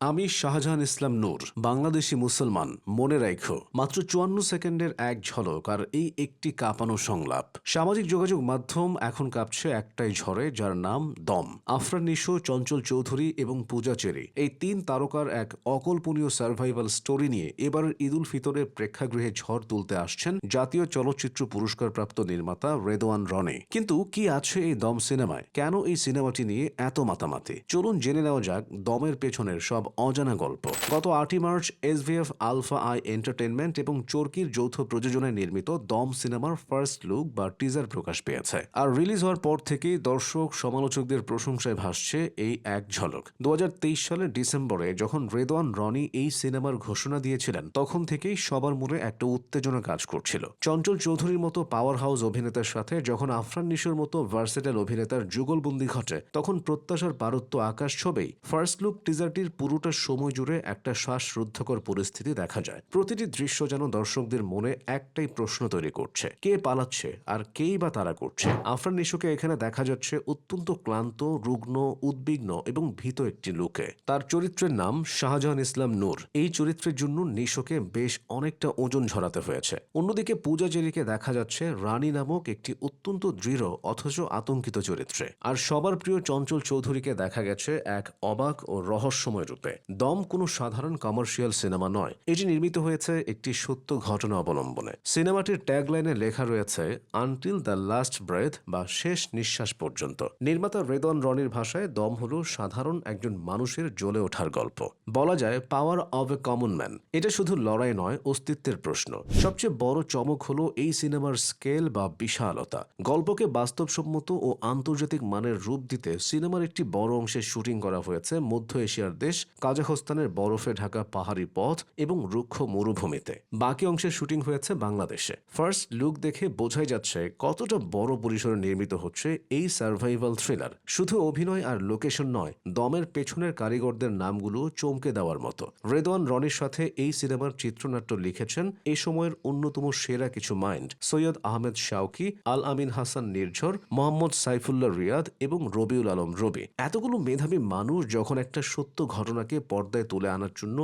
আমি শাহজাহান ইসলাম নূর, বাংলাদেশি মুসলমান। মনে রাখো, মাত্র ৫৪ সেকেন্ডের এক ঝলক আর এই একটি কাঁপানো সংলাপ। সামাজিক যোগাযোগ মাধ্যম এখন কাঁপছে একটাই ঝড়ে, যার নাম দম। আফরান নিশো, চঞ্চল চৌধুরী এবং পূজা চেরি, এই তিন তারকার এক অকল্পনীয় সার্ভাইভাল স্টোরি নিয়ে এবারের ঈদ উল ফিতরের প্রেক্ষাগৃহে ঝড় তুলতে আসছেন জাতীয় চলচ্চিত্র পুরস্কারপ্রাপ্ত নির্মাতা রেদওয়ান রনি। কিন্তু কি আছে এই দম সিনেমায়? কেন এই সিনেমাটি নিয়ে এত মাতামাতি? চলুন জেনে নেওয়া যাক দমের পেছনের সব অজানা গল্প। গত ৮ই March SVF alpha i entertainment এবং চরকির যৌথ প্রযোজনায় নির্মিত দম সিনেমার ফার্স্ট লুক বা টিজার প্রকাশ পেয়েছে। আর রিলিজ হওয়ার পর থেকেই দর্শক সমালোচকদের প্রশংসায় ভাসছে এই এক ঝলক। ২০২৩ সালের ডিসেম্বরে যখন রেদওয়ান রনি এই সিনেমার ঘোষণা দিয়েছিলেন, তখন থেকেই সবার মনে একটা উত্তেজনা কাজ করছিল। চঞ্চল চৌধুরীর মতো পাওয়ার হাউস অভিনেতার সাথে যখন আফরান নিশোর মতো ভার্সেটাইল অভিনেতার যুগলবন্দি ঘটে, তখন প্রত্যাশার পারত্য আকাশ ছোঁবেই। ফার্স্ট লুক টিজারটির পুরোটা সময় জুড়ে একটা শ্বাসরুদ্ধকর পরিস্থিতি দেখা যায়। প্রতিটি দৃশ্য যেন দর্শকদের মনে একটাই প্রশ্ন তৈরি করছে: কে পালাচ্ছে আর কেই বা তারা করছে? আফরান নিশোকে এখানে দেখা যাচ্ছে অত্যন্ত ক্লান্ত, রুগ্ন, উদ্বিগ্ন এবং ভীত একটি লুকে। তার চরিত্রের নাম শাহজাহান ইসলাম নূর। এই চরিত্রের জন্য নিশোকে বেশ অনেকটা ওজন ঝরাতে হয়েছে। অন্যদিকে পূজা চেরিকে দেখা যাচ্ছে রানী নামক একটি অত্যন্ত দৃঢ় অথচ আতঙ্কিত চরিত্রে। আর সবার প্রিয় চঞ্চল চৌধুরীকে দেখা গেছে এক অবাক ও রহস্যময় রূপে। দম কোনো সাধারণ কমার্শিয়াল সিনেমা নয়, এটি নির্মিত হয়েছে একটি সত্য ঘটনা অবলম্বনে। সিনেমাটির ট্যাগলাইনে লেখা রয়েছে আনটিল দ্য লাস্ট ব্রেথ, বা শেষ নিঃশ্বাস পর্যন্ত। নির্মাতা রেদওয়ান রনির ভাষায় দম হলো সাধারণ একজন মানুষের জ্বলে ওঠার গল্প। বলা যায় power of a common man. এটা শুধু লড়াই নয়, অস্তিত্বের প্রশ্ন। সবচেয়ে বড় চমক হলো এই সিনেমার স্কেল বা বিশালতা। গল্পকে বাস্তবসম্মত ও আন্তর্জাতিক মানের রূপ দিতে সিনেমার একটি বড় অংশের শুটিং করা হয়েছে মধ্য এশিয়ার দেশ কাজাখস্তানের বরফে ঢাকা পাহাড়ি পথ এবং রুক্ষ মরুভূমিতে। বাকি অংশের শুটিং হয়েছে বাংলাদেশে। ফার্স্ট লুক দেখে বোঝাই যাচ্ছে কতটা বড় পরিসরে নির্মিত হচ্ছে এই সার্ভাইভাল থ্রিলার। শুধু অভিনয় আর লোকেশন নয়, দমের পেছনের কারিগরদের নামগুলো চমকে দেওয়ার মতো। রেদওয়ান রনির সাথে এই সিনেমার চিত্রনাট্য লিখেছেন এই সময়ের অন্যতম সেরা কিছু মাইন্ড: সৈয়দ আহমেদ শাওকি, আল আমিন হাসান নির্ঝর, মোহাম্মদ সাইফুল্লাহ রিয়াদ এবং রবিউল আলম রবি। এতগুলো মেধাবী মানুষ যখন একটা সত্য ঘটনাকে পর্দায় তুলে আনার জন্য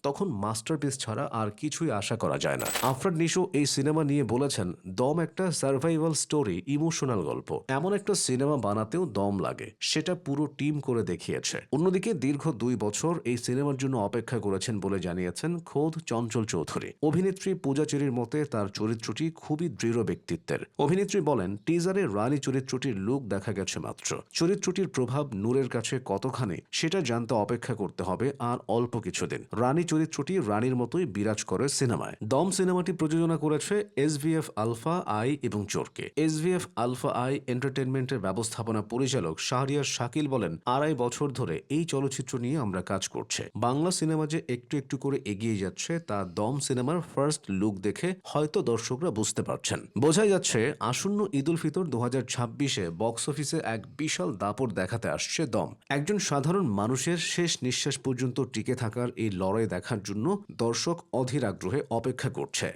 তখন মাস্টারপিস ছাড়া আর কিছুই আশা করা যায় না। আফরান নিশো এই সিনেমা নিয়ে বলেছেন, দম একটা সার্ভাইভাল স্টোরি, ইমোশনাল গল্প। এমন একটা সিনেমা বানাতেও দম লাগে, সেটা পুরো টিম করে দেখিয়েছে। অন্যদিকে দীর্ঘ ২ বছর এই সিনেমার জন্য অপেক্ষা করেছেন বলে জানিয়েছেন খোদ চঞ্চল চৌধুরী। অভিনেত্রী পূজা চেরির মতে তার চরিত্রটি খুবই দৃঢ় ব্যক্তিত্বের। অভিনেত্রী বলেন, টিজারে রানী চরিত্রটির লুক দেখা গেছে মাত্র। চরিত্রটির প্রভাব নূরের কাছে কতখানি সেটা জানতে অপেক্ষা করতে হবে আর অল্প কিছুদিন। রানী চরিত্রটি রানীর মতোই বিরাজ করে সিনেমায়। দম সিনেমাটি প্রযোজনা করেছে এসভিএফ আলফা আই এবং চরকে। এসভিএফ আলফা আই এন্টারটেইনমেন্টের ব্যবস্থাপনা পরিচালক শাহরিয়ার শাকিল বলেন, ২.৫ বছর ধরে এই চলচ্চিত্র নিয়ে আমরা কাজ করছি। বাংলা সিনেমা যে একটু একটু করে এগিয়ে যাচ্ছে তা দম সিনেমার ফার্স্ট লুক দেখে হয়তো দর্শকরা বুঝতে পারছেন। বোঝাই যাচ্ছে আসন্ন ঈদ উল ফিতর ২০২৬-এ বক্স অফিসে এক বিশাল দাপট দেখাতে আসছে দম। একজন সাধারণ মানুষের শেষ নিঃশ্বাস পর্যন্ত টিকে থাকার এই লড়াই দেখার জন্য দর্শক অধীর আগ্রহে অপেক্ষা করছে।